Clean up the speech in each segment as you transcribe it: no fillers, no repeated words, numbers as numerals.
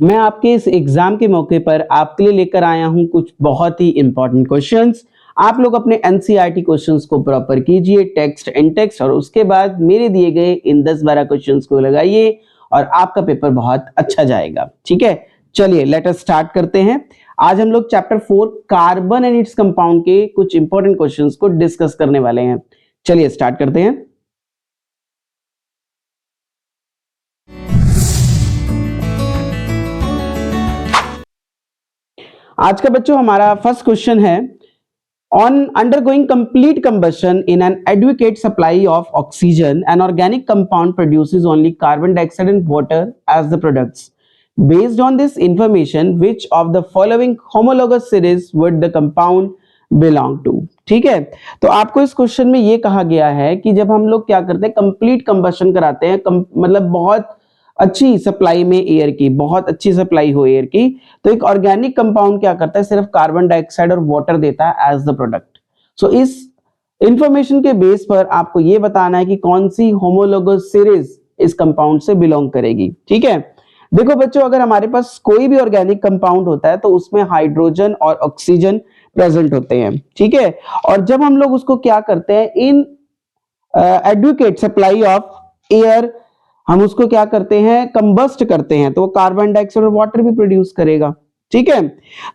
मैं आपके इस एग्जाम के मौके पर आपके लिए लेकर आया हूं कुछ बहुत ही इंपॉर्टेंट क्वेश्चंस। आप लोग अपने एनसीईआरटी क्वेश्चंस को प्रॉपर कीजिए, टेक्स्ट एंड टेक्स्ट, और उसके बाद मेरे दिए गए इन 10-12 क्वेश्चंस को लगाइए और आपका पेपर बहुत अच्छा जाएगा। ठीक है, चलिए लेट अस स्टार्ट करते हैं। आज हम लोग chapter 4 carbon and its compound के कुछ इंपॉर्टेंट क्वेश्चंस को डिस्कस करने वाले हैं। चलिए स्टार्ट करते हैं। आज का बच्चों हमारा फर्स्ट क्वेश्चन है, on undergoing complete combustion in an adequate supply of oxygen, an organic compound produces only carbon dioxide and water as the products. Based on this information, which of the following homologous series would the compound belong to? ठीक है, तो आपको इस question में ये कहा गया है कि जब हम लोग क्या करते हैं, कंप्लीट कंबशन कराते हैं, मतलब बहुत अच्छी सप्लाई में एयर की, बहुत अच्छी सप्लाई हो एयर की, तो एक ऑर्गेनिक कंपाउंड क्या करता है, सिर्फ कार्बन डाइऑक्साइड और वाटर देता है एज द प्रोडक्ट। सो इस इंफॉर्मेशन के बेस पर आपको ये बताना है कि कौन सी होमोलोगस सीरीज इस कंपाउंड से बिलोंग करेगी। ठीक है, देखो बच्चों, अगर हमारे पास कोई भी ऑर्गेनिक कंपाउंड होता है तो उसमें हाइड्रोजन और ऑक्सीजन प्रेजेंट होते हैं। ठीक है, और जब हम लोग उसको क्या करते हैं, इन एडुकेट सप्लाई ऑफ एयर, हम उसको क्या करते हैं, कंबस्ट करते हैं, तो कार्बन डाइऑक्साइड और वाटर भी प्रोड्यूस करेगा। ठीक है,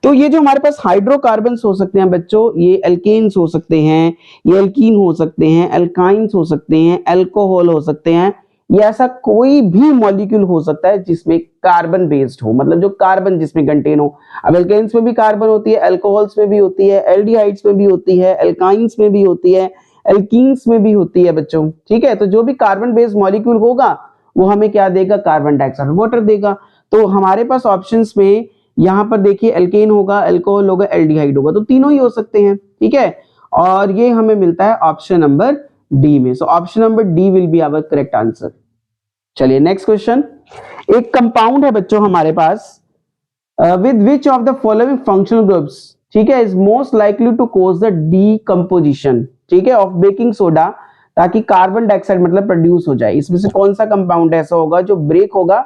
तो ये जो हमारे पास हाइड्रोकार्बन्स हो सकते हैं बच्चों, ये एल्केन्स हो सकते हैं, ये एल्कीन हो सकते हैं, एल्काइंस हो सकते हैं, अल्कोहल हो सकते हैं, ये ऐसा कोई भी मॉलिक्यूल हो सकता है जिसमें कार्बन बेस्ड हो, मतलब जो कार्बन जिसमें कंटेन हो। अब एल्केन्स में भी कार्बन होती है, अल्कोहल्स में भी होती है, एल्डिहाइड्स में भी होती है, एल्काइंस में भी होती है, एल्कीन्स में भी होती है बच्चों। ठीक है, तो जो भी कार्बन बेस्ड मॉलिक्यूल होगा वो हमें क्या देगा, कार्बन डाइऑक्साइड वाटर देगा। तो हमारे पास ऑप्शंस में यहां पर देखिए, एल्केन होगा, अल्कोहल होगा, एल्डिहाइड होगा, तो तीनों ही हो सकते हैं। ठीक है, और ये हमें मिलता है ऑप्शन नंबर डी में। So option number D will be our correct answer. चलिए नेक्स्ट क्वेश्चन, एक कंपाउंड है बच्चों हमारे पास, with which of the following functional groups, ठीक है, is most likely to cause the decomposition, ठीक है, ऑफ बेकिंग सोडा, ताकि कार्बन डाइऑक्साइड मतलब प्रोड्यूस हो जाए। इसमें से कौन सा कंपाउंड ऐसा होगा जो ब्रेक होगा,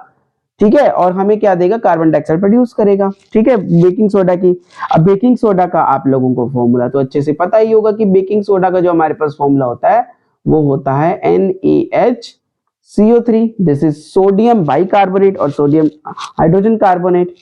ठीक है, और हमें क्या देगा, कार्बन डाइऑक्साइड प्रोड्यूस करेगा। ठीक है, बेकिंग सोडा की। अब बेकिंग सोडा का आप लोगों को फॉर्मूला तो अच्छे से पता ही होगा कि बेकिंग सोडा का जो हमारे पास फॉर्मूला होता है वो होता है NaHCO3, this is sodium bicarbonate और सोडियम हाइड्रोजन कार्बोनेट।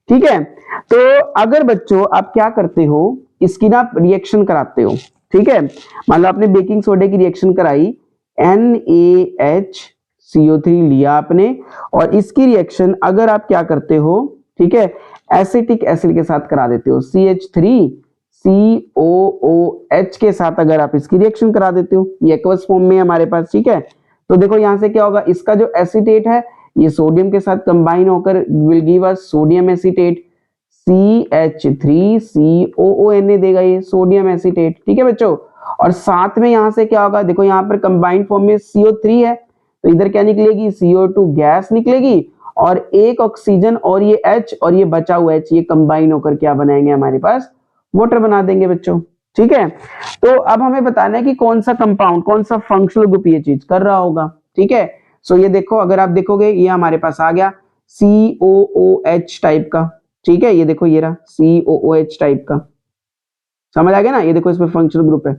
ठीक है, तो अगर बच्चों आप क्या करते हो, इसकी ना रिएक्शन कराते हो, ठीक है, मान लो आपने बेकिंग सोडे की रिएक्शन कराई, NaHCO3 लिया आपने, और इसकी रिएक्शन अगर आप क्या करते हो, ठीक है, एसिटिक एसिड के साथ करा देते हो, CH3COOH के साथ अगर आप इसकी रिएक्शन करा देते हो, ये एक्वस फॉर्म में हमारे पास। ठीक है, तो देखो यहां से क्या होगा, इसका जो एसिटेट है ये सोडियम के साथ कंबाइन होकर will give us sodium acetate, CH3COONA देगा ये सोडियम एसिटेट। ठीक है बच्चों, और साथ में यहां से क्या होगा, देखो यहां पर कंबाइंड फॉर्म में CO3 है, तो इधर क्या निकलेगी, CO2 गैस निकलेगी, और एक ऑक्सीजन और ये H और ये बचा हुआ H, ये कंबाइन होकर क्या बनाएंगे, हमारे पास वाटर बना देंगे बच्चों। ठीक है, तो अब हमें बताना है कि कौन सा कंपाउंड, कौन सा फंक्शनल ग्रुप ये चीज कर रहा होगा। ठीक है, सो ये देखो, अगर आप देखोगे ये हमारे पास आ गया COOH टाइप का। ठीक है, ये देखो ये रहा COOH टाइप का, समझ आ गया ना, ये देखो इसमें फंक्शनल ग्रुप है,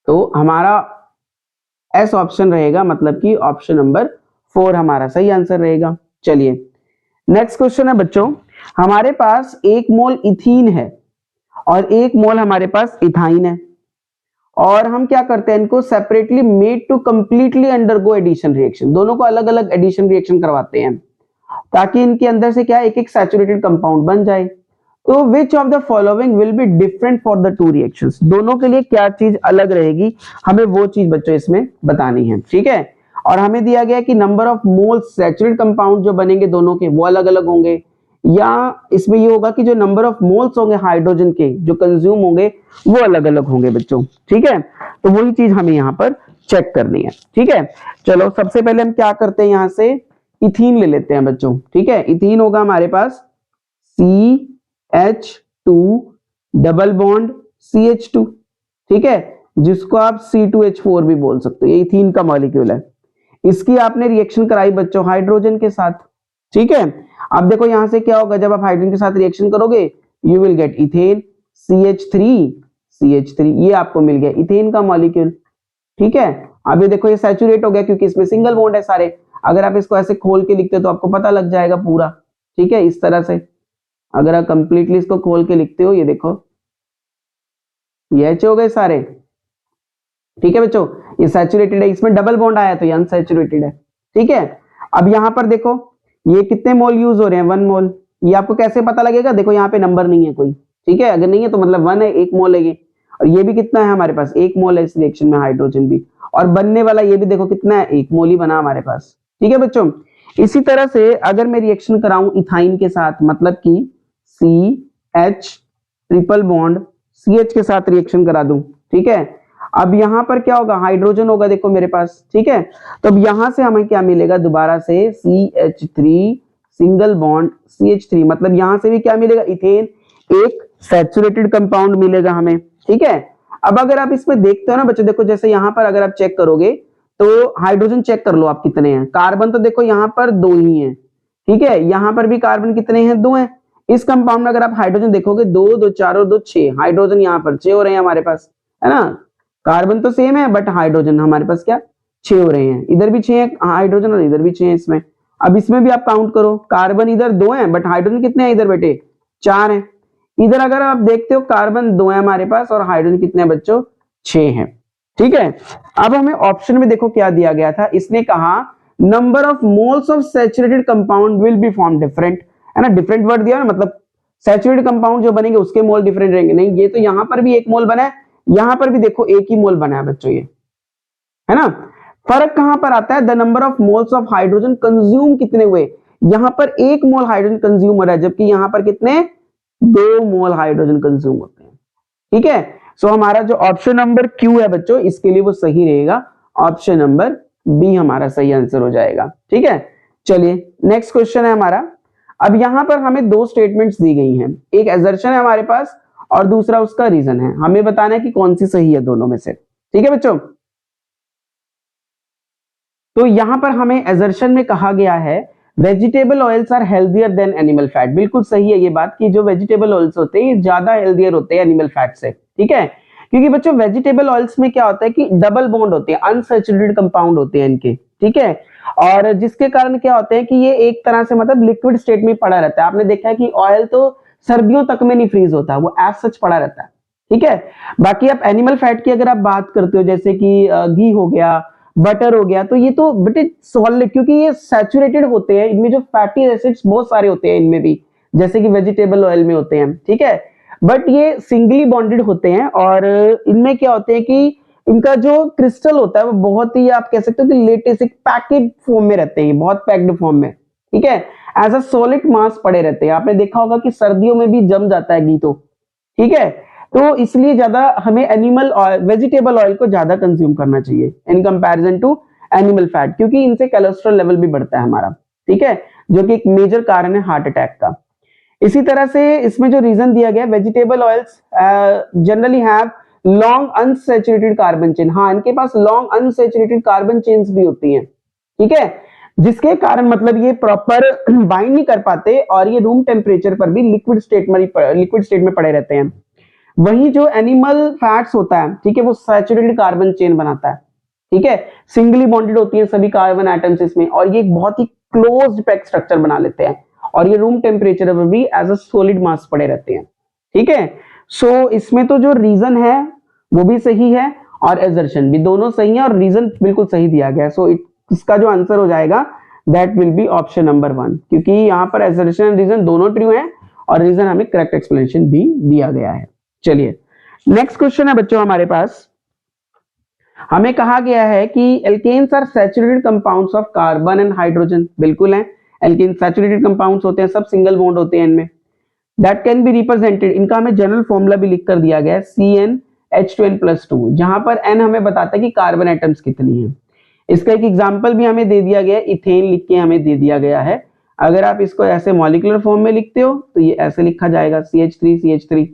तो हमारा एस ऑप्शन रहेगा, मतलब कि ऑप्शन नंबर 4 हमारा सही आंसर रहेगा। चलिए नेक्स्ट क्वेश्चन है बच्चों, हमारे पास 1 मोल इथीन है और 1 मोल हमारे पास इथाइन है, और हम क्या करते हैं, इनको separately made to completely undergo addition reaction, दोनों को अलग अलग एडिशन रिएक्शन करवाते हैं ताकि इनके अंदर से क्या एक एक सैचुरेटेड कंपाउंड बन जाए। तो विच of the following will be different for the two reactions, दोनों के लिए क्या चीज अलग रहेगी, हमें वो चीज बच्चों इसमें बतानी है। ठीक है, और हमें दिया गया कि number of moles saturated compound जो बनेंगे दोनों के वो अलग अलग होंगे, या इसमें ये होगा कि जो नंबर ऑफ मोल्स होंगे हाइड्रोजन के जो कंज्यूम होंगे वो अलग अलग होंगे बच्चों। ठीक है, तो वही चीज हमें यहाँ पर चेक करनी है। ठीक है, चलो सबसे पहले हम क्या करते हैं, यहाँ से इथीन ले लेते हैं बच्चों। ठीक है, इथीन होगा हमारे पास CH2 डबल बॉन्ड CH2, ठीक है, जिसको आप C2H4 भी बोल सकते हो, ये इथीन का मॉलिक्यूल है। इसकी आपने रिएक्शन कराई बच्चों हाइड्रोजन के साथ, ठीक है। अब देखो यहां से क्या होगा, जब आप हाइड्रोजन के साथ रिएक्शन करोगे you will get ethane CH3 ये आपको मिल गया इथेन का मॉलिक्यूल। ठीक है, अब ये देखो ये सैचुरेट हो गया क्योंकि इसमें सिंगल बॉन्ड है सारे। अगर आप इसको ऐसे खोल के लिखते हो तो आपको पता लग जाएगा पूरा। ठीक है, इस तरह से अगर आप कंप्लीटली इसको खोल के लिखते हो, ये देखो ये H हो गए सारे। ठीक है बच्चों, ये सैचुरेटेड है, इसमें डबल बॉन्ड आया तो ये अनसैचुरेटेड है। ठीक है, अब यहां पर देखो ये कितने मोल यूज हो रहे हैं, 1 मोल। ये आपको कैसे पता लगेगा, देखो यहाँ पे नंबर नहीं है कोई। ठीक है, अगर नहीं है तो मतलब 1 है, 1 मोल है ये। और ये भी कितना है हमारे पास, 1 मोल है इस रिएक्शन में हाइड्रोजन भी। और बनने वाला ये भी देखो कितना है, 1 मोल ही बना हमारे पास। ठीक है बच्चों, इसी तरह से अगर मैं रिएक्शन कराऊं इथाइन के साथ, मतलब कि CH ट्रिपल बॉन्ड CH के साथ रिएक्शन करा दूं। ठीक है, अब यहां पर क्या होगा, हाइड्रोजन होगा देखो मेरे पास। ठीक है, तो अब यहां से हमें क्या मिलेगा, दोबारा से CH3 सिंगल बॉन्ड CH3, मतलब यहां से भी क्या मिलेगा, इथेन, एक सैचुरेटेड कंपाउंड मिलेगा हमें। ठीक है, अब अगर आप इसमें देखते हो ना बच्चों, देखो जैसे यहां पर अगर आप चेक करोगे तो हाइड्रोजन चेक कर लो आप कितने हैं, कार्बन तो देखो यहां पर 2 ही हैं। ठीक है, यहां पर भी कार्बन कितने हैं, 2 हैं। इस कंपाउंड में अगर आप हाइड्रोजन देखोगे 2 2 4 और 2 6, हाइड्रोजन यहाँ पर 6 हो रहे हैं हमारे पास, है ना। कार्बन तो सेम है बट हाइड्रोजन हमारे पास क्या 6 हो रहे हैं, इधर भी 6 है हाइड्रोजन और इधर भी 6 है इसमें। अब इसमें भी आप काउंट करो, कार्बन इधर 2 है बट हाइड्रोजन कितने हैं इधर बेटे, 4 है। इधर अगर आप देखते हो कार्बन 2 है हमारे पास और हाइड्रोजन कितने हैं बच्चों, 6 है। ठीक है, अब हमें ऑप्शन में देखो क्या दिया गया था, इसने कहा number of moles of saturated compound will be form different, है ना। डिफरेंट वर्ड दिया ना, मतलब सैचुरेटेड कंपाउंड जो बनेंगे उसके मोल डिफरेंट रहेंगे। नहीं, ये तो यहां पर भी 1 मोल बना है, यहां पर भी देखो 1 ही मोल बना है बच्चों, ये है ना। फर्क कहां पर आता है, the number of moles of hydrogen consume कितने हुए, यहां पर 1 मोल हाइड्रोजन कंज्यूम हो रहा है जबकि यहां पर कितने 2 मोल हाइड्रोजन कंज्यूम होते हैं। ठीक है, सो हमारा जो ऑप्शन नंबर क्यू है बच्चों इसके लिए वो सही रहेगा, ऑप्शन नंबर बी हमारा सही आंसर हो जाएगा। ठीक है, चलिए नेक्स्ट क्वेश्चन है हमारा। अब यहां पर हमें 2 स्टेटमेंट्स दी गई हैं, एक एजर्शन है हमारे पास और दूसरा उसका रीजन है, हमें बताना है कि कौन सी सही है दोनों में से। ठीक है बच्चों, तो यहां पर हमें एजर्शन में कहा गया है vegetable oils are healthier than animal fat. बिल्कुल सही है ये बात कि जो वेजिटेबल ऑयल्स होते हैं ये ज्यादा हेल्दियर होते हैं एनिमल फैट से। ठीक है, क्योंकि बच्चों वेजिटेबल ऑयल्स में क्या होता है कि डबल बॉन्ड होते हैं, अनसैचुरेटेड कंपाउंड होते हैं इनके। ठीक है, और जिसके कारण क्या होता है कि ये एक तरह से मतलब लिक्विड स्टेट में पड़ा रहता है। आपने देखा है कि ऑयल तो सर्दियों तक में नहीं फ्रीज होता, वो एज सच पड़ा रहता है। ठीक है, बाकी आप एनिमल फैट की अगर आप बात करते हो जैसे कि घी हो गया, बटर हो गया, तो ये तो बेटे सॉलिड, क्योंकि ये सैचुरेटेड होते हैं, इनमें जो फैटी एसिड्स बहुत सारे होते हैं इनमें भी, जैसे कि वेजिटेबल ऑयल में होते हैं। ठीक है, बट ये सिंगली बॉन्डेड होते हैं और इनमें क्या होते हैं कि इनका जो क्रिस्टल होता है वो बहुत ही आप कह सकते हो कि लेटेस्ट एक पैकेट फॉर्म में रहते हैं, बहुत पैक्ड फॉर्म में। ठीक है, एज अ सॉलिड मास पड़े रहते हैं। आपने देखा होगा कि सर्दियों में भी जम जाता है घी तो। ठीक है, तो इसलिए ज्यादा हमें एनिमल ऑयल, वेजिटेबल ऑयल को ज्यादा कंज्यूम करना चाहिए in comparison to animal fat, क्योंकि इनसे कोलेस्ट्रॉल लेवल भी बढ़ता है हमारा। ठीक है, जो कि एक मेजर कारण है हार्ट अटैक का। इसी तरह से इसमें जो रीजन दिया गया, vegetable oils generally have long unsaturated carbon chain. हाँ, इनके पास लॉन्ग अनसैचुरेटेड कार्बन चेन्स भी होती हैं। ठीक है, जिसके कारण मतलब ये प्रॉपर बाइंड नहीं कर पाते और ये रूम टेम्परेचर पर भी लिक्विड स्टेट में पड़े रहते हैं। वही जो एनिमल फैट्स होता है, ठीक है, वो सैचुरेटेड कार्बन चेन बनाता है। ठीक है, सिंगली बॉन्डेड होती है सभी कार्बन एटम्स इसमें, और ये एक बहुत ही क्लोज्ड पैक स्ट्रक्चर बना लेते हैं और ये रूम टेम्परेचर पर भी एज अ सॉलिड मास पड़े रहते हैं। ठीक है, सो इसमें तो जो रीजन है वो भी सही है और एजर्शन भी, दोनों सही है और रीजन बिल्कुल सही दिया गया है। सो इसका जो आंसर हो जाएगा that will be option number 1, क्योंकि यहाँ पर एजर्शन एंड रीजन दोनों ट्रू है और रीजन हमें करेक्ट एक्सप्लेनेशन भी दिया गया है। चलिए नेक्स्ट क्वेश्चन है बच्चों हमारे पास। हमें कहा गया है कि alkanes are saturated compounds of carbon and hydrogen. बिल्कुल है, एल्केन सैचुरेटेड कंपाउंड्स होते हैं, सब सिंगल बॉन्ड होते हैं इनमें। दैट कैन बी रिप्रेजेंटेड, इनका हमें जनरल फॉर्मूला भी लिख कर दिया गया है CnH2n+2, जहां पर n हमें बताता है कि कार्बन एटम्स कितनी है। इसका एक एग्जांपल भी हमें दे दिया गया है, इथेन लिख के हमें दे दिया गया है। अगर आप इसको ऐसे मॉलिक्यूलर फॉर्म में लिखते हो तो ये ऐसे लिखा जाएगा CH3।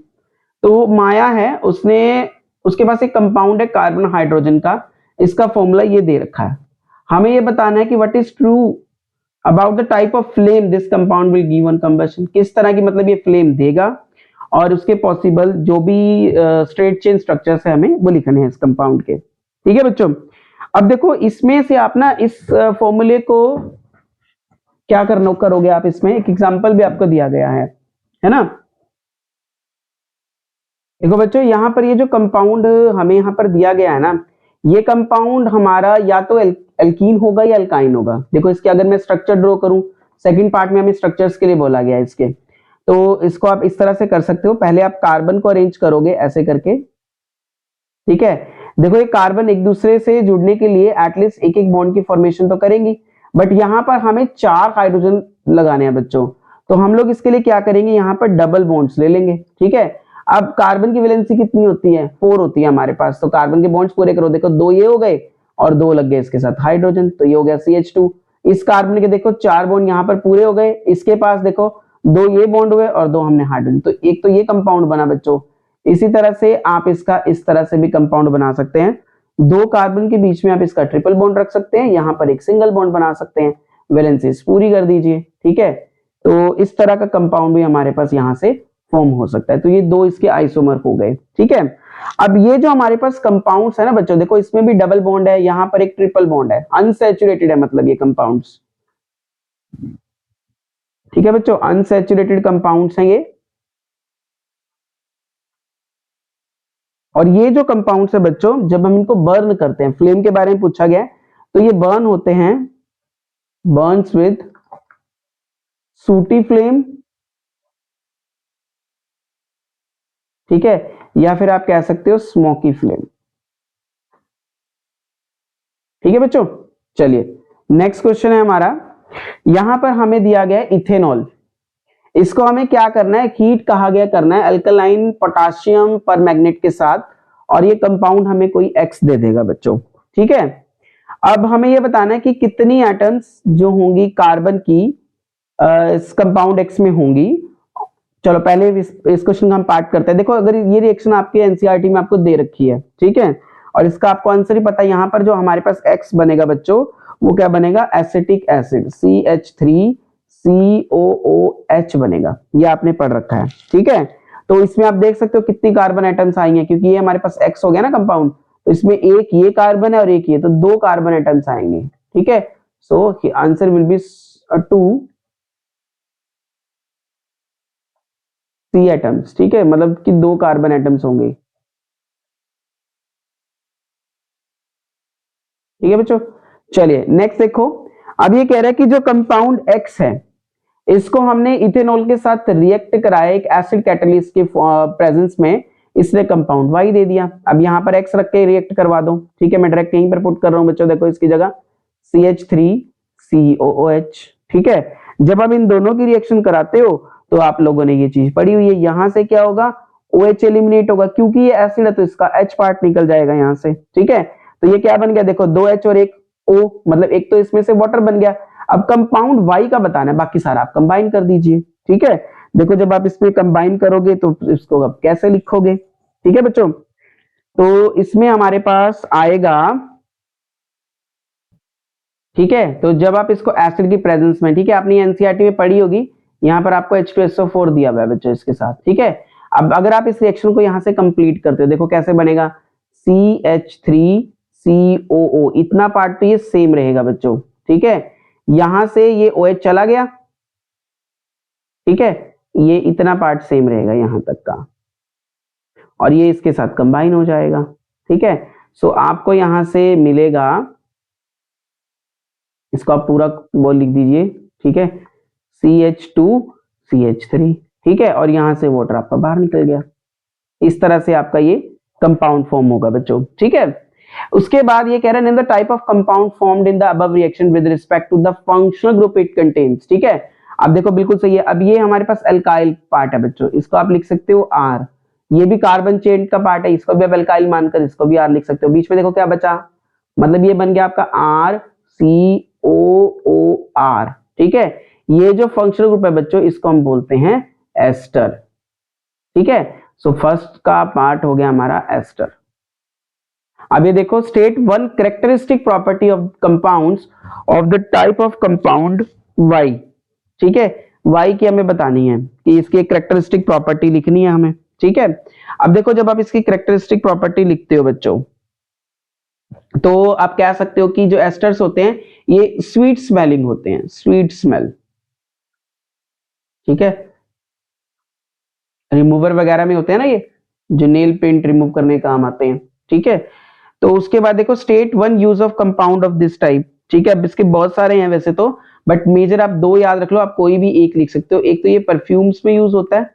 तो माया है, उसने उसके पास एक कंपाउंड है कार्बन हाइड्रोजन का, इसका फॉर्मूला ये दे रखा है। हमें ये बताना है कि what is true about the type of flame this compound will give on combustion, किस तरह की मतलब ये फ्लेम देगा, और उसके पॉसिबल जो भी स्ट्रेट चेन स्ट्रक्चर्स है हमें वो लिखने हैं इस कंपाउंड के। ठीक है बच्चों, अब देखो इसमें से आप ना इस फॉर्मूले को क्या करना करोगे आप, इसमें एक एग्जांपल भी आपको दिया गया है ना। देखो बच्चों यहाँ पर ये जो कंपाउंड हमें यहाँ पर दिया गया है ना, ये कंपाउंड हमारा या तो एल्कीन होगा या अल्काइन होगा। देखो इसके अगर मैं स्ट्रक्चर ड्रॉ करूं, सेकंड पार्ट में हमें स्ट्रक्चर्स के लिए बोला गया है इसके, तो इसको आप इस तरह से कर सकते हो। पहले आप कार्बन को अरेंज करोगे ऐसे करके, ठीक है। देखो ये कार्बन एक दूसरे से जुड़ने के लिए एटलीस्ट एक एक बॉन्ड की फॉर्मेशन तो करेंगी, बट यहाँ पर हमें 4 हाइड्रोजन लगाने हैं बच्चों, तो हम लोग इसके लिए क्या करेंगे, यहाँ पर डबल बॉन्ड्स ले लेंगे। ठीक है, अब कार्बन की वैलेंसी कितनी होती है, 4 होती है हमारे पास, तो कार्बन के बॉन्ड्स पूरे करो। देखो 2 ये हो गए और 2 लग गए इसके साथ हाइड्रोजन, तो ये हो गया CH2। इस कार्बन के देखो 4 बॉन्ड यहाँ पर पूरे हो गए, इसके पास देखो 2 ये बॉन्ड हुए और 2 हमने हाइड्रोजन, तो एक तो ये कंपाउंड बना बच्चों। इसी तरह से आप इसका इस तरह से भी कंपाउंड बना सकते हैं, 2 कार्बन के बीच में आप इसका ट्रिपल बॉन्ड रख सकते हैं, यहाँ पर एक सिंगल बॉन्ड बना सकते हैं, वैलेंसीज पूरी कर दीजिए। ठीक है, तो इस तरह का कंपाउंड भी हमारे पास यहाँ से फॉर्म हो सकता है। तो ये 2 इसके आइसोमर हो गए। ठीक है, अब ये जो हमारे पास कंपाउंड्स है ना बच्चों, देखो इसमें भी डबल बॉन्ड है, यहाँ पर एक ट्रिपल बॉन्ड है, अनसैचुरेटेड है मतलब ये कंपाउंड्स। ठीक है बच्चों, अनसैचुरेटेड कंपाउंड्स हैं ये। और ये जो कंपाउंड्स है बच्चों, जब हम इनको बर्न करते हैं, फ्लेम के बारे में पूछा गया है, तो ये बर्न होते हैं, बर्न्स विद सूटी फ्लेम, ठीक है, या फिर आप कह सकते हो स्मोकी फ्लेम। ठीक है बच्चों, चलिए नेक्स्ट क्वेश्चन है हमारा, यहां पर हमें दिया गया है इथेनॉल। इसको हमें क्या करना है, हीट कहा गया करना है अल्कलाइन पोटासियम परमैंगनेट के साथ, और ये कंपाउंड हमें कोई X दे देगा बच्चों। ठीक है, अब हमें ये बताना है कि कितनी एटम्स जो होंगी कार्बन की इस कंपाउंड X में होंगी। चलो पहले इस क्वेश्चन का हम पार्ट करते हैं। देखो अगर ये रिएक्शन आपके एनसीईआरटी में आपको दे रखी है, ठीक है, और इसका आपको आंसर ही पता है, यहाँ पर जो हमारे पास X बनेगा बच्चों, वो क्या बनेगा, एसिटिक एसिड CH3COOH बनेगा, ये आपने पढ़ रखा है। ठीक है, तो इसमें आप देख सकते हो कितनी कार्बन एटम्स आई हैं, क्योंकि ये हमारे पास X हो गया ना कंपाउंड, तो इसमें एक ये कार्बन है और एक ये, तो 2 कार्बन एटम्स आएंगे। ठीक है, so answer will be 2 C atoms. ठीक है, मतलब कि 2 कार्बन एटम्स होंगे। ठीक है बच्चों, चलिए नेक्स्ट देखो, अब ये कह रहा है कि जो कंपाउंड X है, इसको हमने इथेनॉल के साथ रिएक्ट कराया एक एसिड कैटलिस्ट के प्रेजेंस में, इसने कंपाउंड Y दे दिया। अब यहाँ पर X रख के रिएक्ट करवा दो। ठीक है, मैं डायरेक्ट यहीं पर पुट कर रहा हूं बच्चों, देखो इसकी जगह CH3COOH। ठीक है, जब आप इन दोनों की रिएक्शन कराते हो तो आप लोगों ने ये चीज पढ़ी हुई है, यहां से क्या होगा, OH एलिमिनेट होगा, क्योंकि ये एसिड है तो इसका H पार्ट निकल जाएगा यहां से। ठीक है, तो ये क्या बन गया, देखो 2 H और एक O, मतलब एक तो इसमें से वाटर बन गया। अब कंपाउंड Y का बताना है, बाकी सारा आप कंबाइन कर दीजिए। ठीक है, देखो जब आप इसमें कंबाइन करोगे तो इसको अब कैसे लिखोगे। ठीक है बच्चों, तो इसमें हमारे पास आएगा, ठीक है, तो जब आप इसको एसिड की प्रेजेंस में, ठीक है, आपने एनसीईआरटी में पढ़ी होगी, यहाँ पर आपको H2SO4 दिया हुआ है बच्चों इसके साथ। ठीक है, अब अगर आप इस रिएक्शन को यहाँ से कंप्लीट करते हो, देखो कैसे बनेगा, CH3COO, इतना पार्ट तो ये सेम रहेगा बच्चों। ठीक है, यहां से ये OH चला गया, ठीक है, ये इतना पार्ट सेम रहेगा यहां तक का, और ये इसके साथ कंबाइन हो जाएगा। ठीक है, सो आपको यहां से मिलेगा, इसको आप पूरा वो लिख दीजिए। ठीक है, CH2CH3, ठीक है, और यहां से वाटर आपका बाहर निकल गया। इस तरह से आपका ये कंपाउंड फॉर्म होगा बच्चों। ठीक है, उसके बाद ये कह रहे हैं the type of compound formed in the above reaction with respect to the functional group it contains. ठीक है, अब देखो बिल्कुल सही है। अब ये हमारे पास अल्काइल पार्ट है बच्चों, इसको आप लिख सकते हो R, ये भी कार्बन चेन का पार्ट है, इसको भी आप अल्काइल मानकर इसको भी R लिख सकते हो। बीच में देखो क्या बचा, मतलब ये बन गया आपका RCOOR। ठीक है, ये जो फंक्शनल ग्रुप है बच्चों, इसको हम बोलते हैं एस्टर। ठीक है, सो फर्स्ट का पार्ट हो गया हमारा एस्टर। अब ये देखो, state one characteristic property of compounds of the type of compound Y, ठीक है, वाई की हमें बतानी है कि इसकी कैरेक्टरिस्टिक प्रॉपर्टी लिखनी है हमें, ठीक है। अब देखो जब आप इसकी कैरेक्टरिस्टिक प्रॉपर्टी लिखते हो बच्चों, तो आप कह सकते हो कि जो एस्टर्स होते हैं ये स्वीट स्मेलिंग होते हैं, स्वीट स्मेल, ठीक है, रिमूवर वगैरह में होते हैं ना ये, जो नेल पेंट रिमूव करने काम आते हैं, ठीक है। तो उसके बाद देखो state one use of compound of this type, ठीक है। अब इसके बहुत सारे हैं वैसे तो, बट मेजर आप दो याद रख लो, आप कोई भी एक लिख सकते हो। एक तो ये परफ्यूम्स में यूज होता है,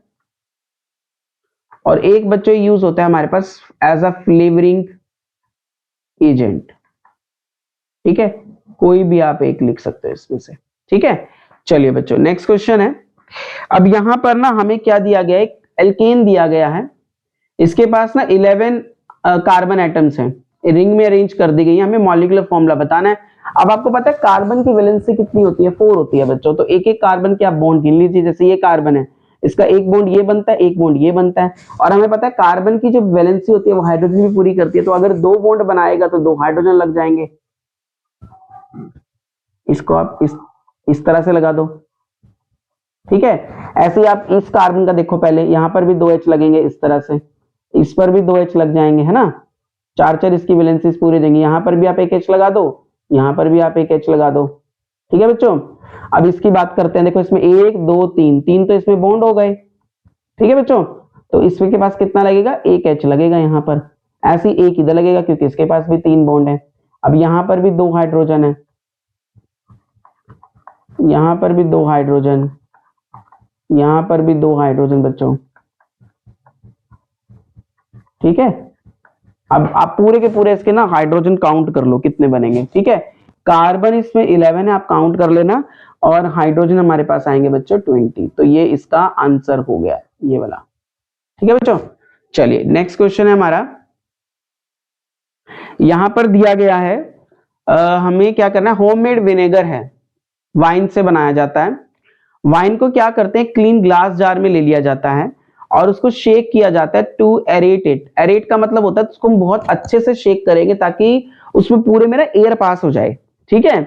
और एक बच्चों यूज होता है हमारे पास एज अ फ्लेवरिंग एजेंट, ठीक है। कोई भी आप एक लिख सकते हो इसमें से, ठीक है। चलिए बच्चों नेक्स्ट क्वेश्चन है। अब यहां पर ना हमें क्या दिया गया है, एल्केन दिया गया है, इसके पास ना 11 कार्बन एटम्स हैं, रिंग में अरेंज कर दी गई है, हमें मॉलिक्यूलर फॉर्मूला बताना है। अब आपको पता है कार्बन की वैलेंसी कितनी होती है, 4 होती है बच्चों। तो एक एक कार्बन के आप बॉन्ड गिन लीजिए, जैसे ये कार्बन है, इसका एक बॉन्ड ये बनता है, एक बॉन्ड ये बनता है, और हमें पता है कार्बन की जो वैलेंसी होती है वो हाइड्रोजन भी पूरी करती है। तो अगर 2 बॉन्ड बनाएगा तो 2 हाइड्रोजन लग जाएंगे। इसको आप इस तरह से लगा दो, ठीक है। ऐसे ही आप इस कार्बन का देखो, पहले यहां पर भी 2 H लगेंगे इस तरह से, इस पर भी 2 H लग जाएंगे, है ना। 4 इसकी वैलेंसीज पूरी देंगे। यहां पर भी आप एक H लगा दो, यहां पर भी आप एक H लगा दो, ठीक है बच्चों। अब इसकी बात करते हैं, देखो इसमें 1 2 3 तो इसमें बॉन्ड हो गए, ठीक है बच्चों। तो इसमें के पास कितना लगेगा, एक H लगेगा यहां पर, ऐसे ही एक इधर लगेगा क्योंकि इसके पास भी 3 बॉन्ड है। अब यहां पर भी 2 हाइड्रोजन है, यहां पर भी 2 हाइड्रोजन, यहां पर भी 2 हाइड्रोजन बच्चों, ठीक है। अब आप पूरे के पूरे इसके ना हाइड्रोजन काउंट कर लो कितने बनेंगे, ठीक है। कार्बन इसमें 11 है, आप काउंट कर लेना, और हाइड्रोजन हमारे पास आएंगे बच्चों 20। तो ये इसका आंसर हो गया, ये वाला, ठीक है बच्चों। चलिए नेक्स्ट क्वेश्चन है हमारा, यहां पर दिया गया है हमें क्या करना है, होममेड विनेगर है, वाइन से बनाया जाता है। वाइन को क्या करते हैं, क्लीन ग्लास जार में ले लिया जाता है और उसको शेक किया जाता है टू एरेट इट। एरेट का मतलब होता है उसको हम बहुत अच्छे से शेक करेंगे ताकि उसमें पूरे में ना एयर पास हो जाए, ठीक है।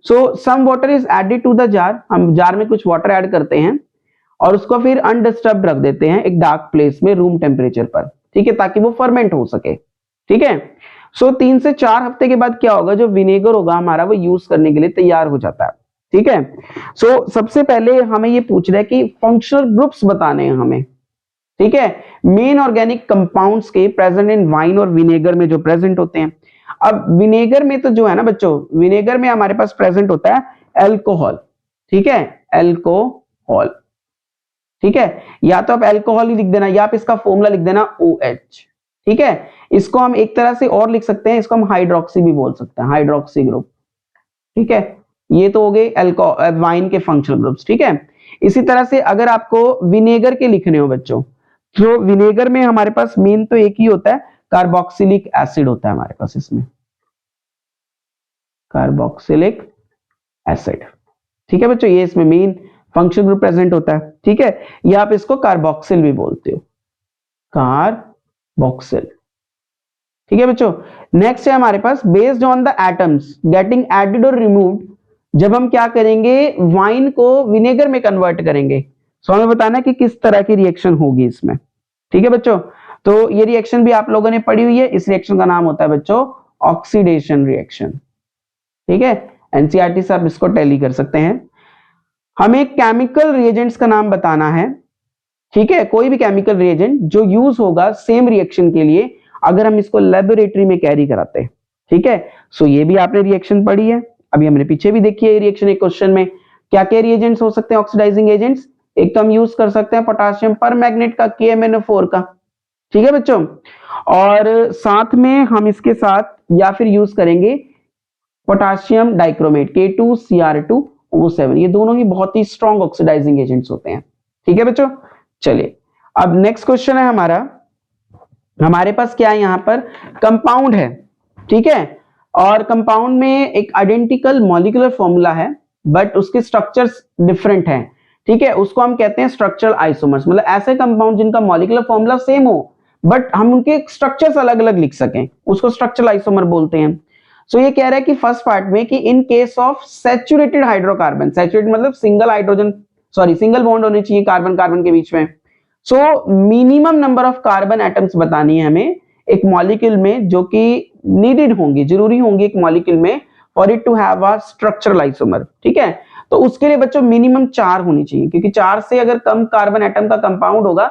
So some water is added to the jar, हम जार में कुछ वाटर ऐड करते हैं और उसको फिर अनडिस्टर्ब रख देते हैं एक डार्क प्लेस में रूम टेम्परेचर पर, ठीक है, ताकि वो फर्मेंट हो सके, ठीक है। सो 3 से 4 हफ्ते के बाद क्या होगा, जो विनेगर होगा हमारा वो यूज करने के लिए तैयार हो जाता है, ठीक है। सो सबसे पहले हमें ये पूछ रहा है कि फंक्शनल ग्रुप्स बताने हैं हमें, ठीक है, मेन ऑर्गेनिक कंपाउंड्स के प्रेजेंट इन वाइन और विनेगर में जो प्रेजेंट होते हैं। अब विनेगर में तो जो है ना बच्चों, विनेगर में हमारे पास प्रेजेंट होता है एल्कोहल, ठीक है, एल्कोहल, ठीक है। या तो आप एल्कोहल ही लिख देना या आप इसका फॉर्मूला लिख देना OH, ठीक है। इसको हम एक तरह से और लिख सकते हैं, इसको हम हाइड्रोक्सी भी बोल सकते हैं, हाइड्रोक्सी ग्रुप, ठीक है। ये तो हो गए वाइन के फंक्शनल ग्रुप्स, ठीक है। इसी तरह से अगर आपको विनेगर के लिखने हो बच्चों, तो विनेगर में हमारे पास मेन तो एक ही होता है, कार्बोक्सिलिक एसिड होता है हमारे पास इसमें, कार्बोक्सिलिक एसिड, ठीक है बच्चों। ये इसमें मेन फंक्शनल ग्रुप प्रेजेंट होता है, ठीक है। या आप इसको कार्बोक्सिल भी बोलते हो, कार्बोक्सिल, ठीक है बच्चों। नेक्स्ट है हमारे पास based on the atoms getting added और रिमूव्ड, जब हम क्या करेंगे वाइन को विनेगर में कन्वर्ट करेंगे, सो हमें बताना है कि किस तरह की रिएक्शन होगी इसमें, ठीक है बच्चों। तो ये रिएक्शन भी आप लोगों ने पढ़ी हुई है, इस रिएक्शन का नाम होता है बच्चों ऑक्सीडेशन रिएक्शन, ठीक है। एनसीईआरटी से आप इसको टैली कर सकते हैं। हमें केमिकल रिएजेंट्स का नाम बताना है, ठीक है, कोई भी केमिकल रिएजेंट जो यूज होगा सेम रिएक्शन के लिए अगर हम इसको लेबोरेटरी में कैरी कराते हैं, ठीक है। सो ये भी आपने रिएक्शन पढ़ी है, अभी हमने पीछे भी देखी है रिएक्शन एक क्वेश्चन में। क्या क्या रिएजेंट्स हो सकते हैं ऑक्सीडाइजिंग एजेंट्स, एक तो हम यूज कर सकते हैं पोटासियम पर मैग्नेट का KMnO4 का, ठीक है बच्चों, और साथ में हम इसके साथ या फिर यूज करेंगे पोटासियम डाइक्रोमेट K2Cr2O7, ये दोनों ही बहुत ही स्ट्रॉन्ग ऑक्सीडाइजिंग एजेंट्स होते हैं, ठीक है बच्चों। चलिए अब नेक्स्ट क्वेश्चन है हमारा, हमारे पास क्या है, यहां पर कंपाउंड है, ठीक है, और कंपाउंड में एक आइडेंटिकल मॉलिक्यूलर फॉर्मूला है बट उसके स्ट्रक्चर्स डिफरेंट हैं, ठीक है, उसको हम कहते हैं स्ट्रक्चरल आइसोमर्स, मतलब ऐसे कंपाउंड जिनका मॉलिक्यूलर फॉर्मूला सेम हो बट हम उनके स्ट्रक्चर्स अलग अलग लिख सकें, उसको स्ट्रक्चरल आइसोमर बोलते हैं। सो ये कह रहा है कि फर्स्ट पार्ट में कि in case of saturated hydrocarbon, saturated मतलब single hydrogen sorry single bond होनी चाहिए कार्बन कार्बन के बीच में। So minimum number of carbon atoms बतानी है हमें एक मॉलिक्यूल में जो कि नीडेड होंगी, जरूरी होंगी एक मॉलिक्यूल में for it to have a structural isomer. ठीक है, तो उसके लिए बच्चों मिनिमम 4 होनी चाहिए, क्योंकि 4 से अगर कम कार्बन एटम का कंपाउंड होगा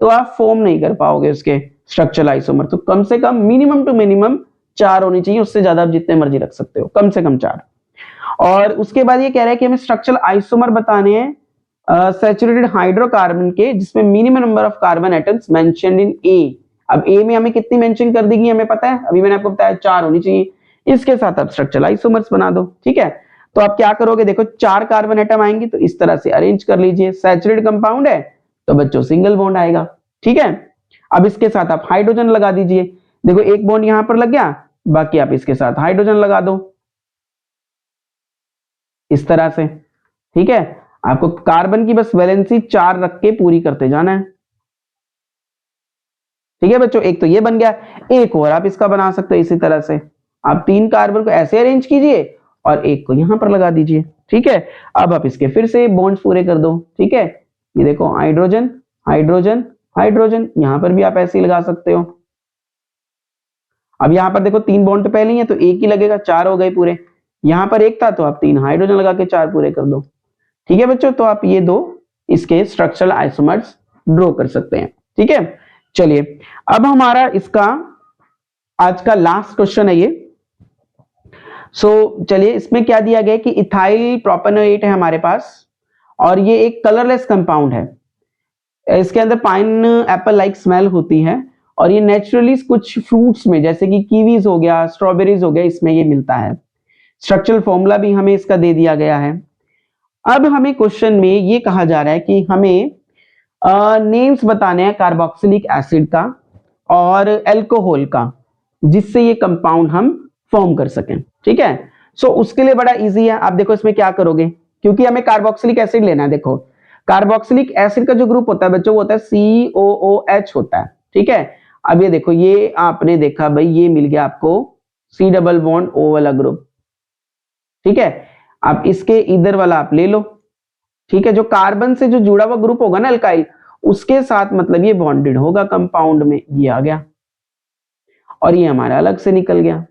तो आप फॉर्म नहीं कर पाओगे उसके स्ट्रक्चरल आइसोमर। तो कम से कम मिनिमम टू मिनिमम 4 होनी चाहिए, उससे ज्यादा आप जितने मर्जी रख सकते हो, कम से कम 4। और उसके बाद ये कह रहा है कि हमें स्ट्रक्चरल आइसोमर बताने हैं सैचुरेटेड हाइड्रोकार्बन के जिसमें minimum number of carbon atoms mentioned in A. अब ए में हमें कितनी मेंशन कर देगी हमें पता है, अभी मैंने आपको बताया 4 होनी चाहिए, इसके साथ आप स्ट्रक्चरल आइसोमर्स बना दो। ठीक है, तो आप क्या करोगे, देखो 4 कार्बन एटम आएंगे तो इस तरह से अरेंज कर लीजिए, सैचुरेटेड कंपाउंड है तो बच्चों सिंगल बॉन्ड आएगा। ठीक है, अब इसके साथ आप हाइड्रोजन लगा दीजिए, देखो एक बॉन्ड यहां पर लग गया, बाकी आप इसके साथ हाइड्रोजन लगा दो इस तरह से। ठीक है, आपको कार्बन की बस वैलेंसी 4 रख के पूरी करते जाना है। ठीक है बच्चों, एक तो ये बन गया, एक और आप इसका बना सकते हो इसी तरह से, आप 3 कार्बन को ऐसे अरेंज कीजिए और एक को यहां पर लगा दीजिए। ठीक है, अब आप इसके फिर से बॉन्ड्स पूरे कर दो। ठीक है, ये देखो हाइड्रोजन हाइड्रोजन हाइड्रोजन, यहां पर भी आप ऐसे ही लगा सकते हो। अब यहां पर देखो 3 बॉन्ड तो पहले ही है तो एक ही लगेगा, 4 हो गए पूरे, यहां पर एक था तो आप 3 हाइड्रोजन लगा के 4 पूरे कर दो। ठीक है बच्चों, तो आप ये दो इसके स्ट्रक्चरल आइसोमर्स ड्रॉ कर सकते हैं। ठीक है, चलिए अब हमारा इसका आज का लास्ट क्वेश्चन है ये। चलिए इसमें क्या दिया गया है कि इथाइल प्रोपेनोएट है हमारे पास और ये एक कलरलेस कंपाउंड है, इसके अंदर पाइन एप्पल लाइक स्मेल होती है और ये नेचुरली कुछ फ्रूट्स में जैसे कि कीवीज हो गया, स्ट्रॉबेरीज हो गया, इसमें ये मिलता है। स्ट्रक्चरल फॉर्मूला भी हमें इसका दे दिया गया है। अब हमें क्वेश्चन में ये कहा जा रहा है कि हमें नेम्स बताने हैं कार्बोक्सिलिक एसिड का और अल्कोहल का जिससे ये कंपाउंड हम फॉर्म कर सकें। ठीक है, उसके लिए बड़ा इजी है, आप देखो इसमें क्या करोगे, क्योंकि हमें कार्बोक्सिलिक एसिड लेना है। देखो कार्बोक्सिलिक एसिड का जो ग्रुप होता है बच्चों वो होता है COOH होता है। ठीक है, अब ये देखो ये आपने देखा भाई ये मिल गया आपको C डबल बॉन्ड O वाला ग्रुप। ठीक है, आप इसके इधर वाला आप ले लो। ठीक है, जो कार्बन से जो जुड़ा हुआ ग्रुप होगा ना अल्काइल उसके साथ मतलब ये बॉन्डेड होगा कंपाउंड में, ये आ गया और ये हमारा अलग से निकल गया।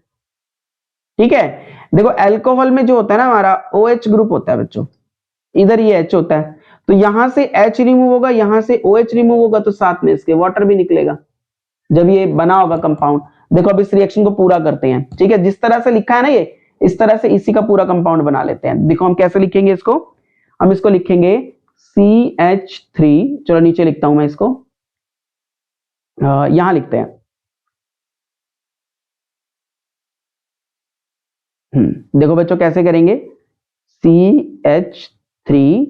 ठीक है, देखो अल्कोहल में जो होता है ना हमारा OH ग्रुप होता है बच्चों, इधर ये H होता है तो यहां से H रिमूव होगा, यहां से OH रिमूव होगा तो साथ में इसके वाटर भी निकलेगा जब ये बना होगा कंपाउंड। देखो अब इस रिएक्शन को पूरा करते हैं। ठीक है, जिस तरह से लिखा है ना ये इस तरह से इसी का पूरा कंपाउंड बना लेते हैं। देखो हम कैसे लिखेंगे इसको, हम इसको लिखेंगे CH3, चलो नीचे लिखता हूं मैं इसको, यहां लिखते हैं। देखो बच्चों कैसे करेंगे, CH3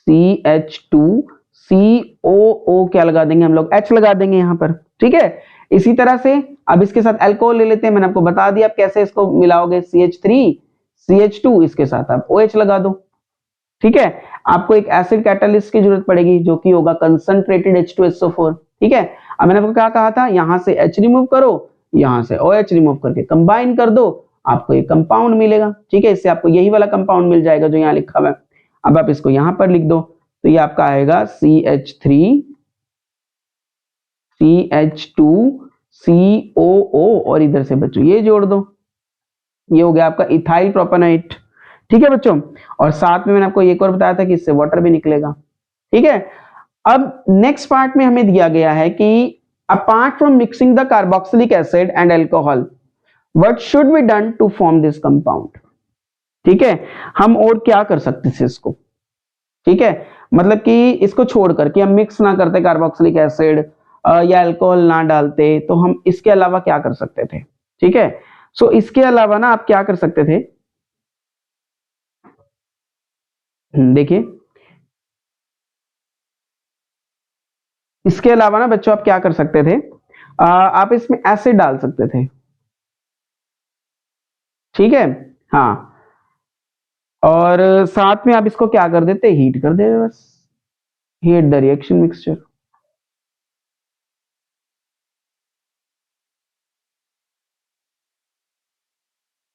CH2 COO क्या लगा देंगे हम लोग, H लगा देंगे यहां पर। ठीक है, इसी तरह से अब इसके साथ अल्कोहल ले लेते हैं, मैंने आपको बता दिया आप कैसे इसको मिलाओगे, CH3 CH2 इसके साथ आप OH लगा दो। ठीक है, आपको एक एसिड कैटालिस्ट की जरूरत पड़ेगी जो कि होगा कंसंट्रेटेड H2SO4। ठीक है, अब मैंने आपको क्या कहा था, यहां से H रिमूव करो, यहां से OH रिमूव करके कंबाइन कर दो, आपको एक कंपाउंड मिलेगा। ठीक है, इससे आपको यही वाला कंपाउंड मिल जाएगा जो यहाँ लिखा हुआ है। अब आप इसको यहां पर लिख दो तो ये आपका आएगा CH3 CH2 COO और इधर से बच्चों ये जोड़ दो, ये हो गया आपका इथाइल प्रोपेनोएट। ठीक है बच्चों, और साथ में मैंने आपको एक और बताया था कि इससे वाटर भी निकलेगा। ठीक है, अब नेक्स्ट पार्ट में हमें दिया गया है कि apart from mixing the carboxylic acid and alcohol what should be done to form this compound. ठीक है, हम और क्या कर सकते थे इसको, ठीक है, मतलब कि इसको छोड़ करके हम मिक्स ना करते कार्बोक्सिलिक एसिड या अल्कोहल ना डालते तो हम इसके अलावा क्या कर सकते थे। ठीक है, इसके अलावा ना आप क्या कर सकते थे, देखिए इसके अलावा ना बच्चों आप क्या कर सकते थे, आप इसमें एसिड डाल सकते थे। ठीक है, हाँ, और साथ में आप इसको क्या कर देते, हीट कर देते बस, हीट द रिएक्शन मिक्सचर।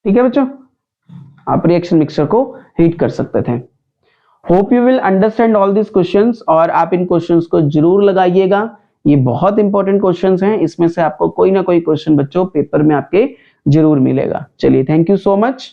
ठीक है बच्चों, आप रिएक्शन मिक्सचर को हीट कर सकते थे। Hope you will understand all this questions, और आप इन क्वेश्चंस को जरूर लगाइएगा, ये बहुत इंपॉर्टेंट क्वेश्चंस हैं, इसमें से आपको कोई ना कोई क्वेश्चन बच्चों पेपर में आपके जरूर मिलेगा। चलिए, थैंक यू सो मच।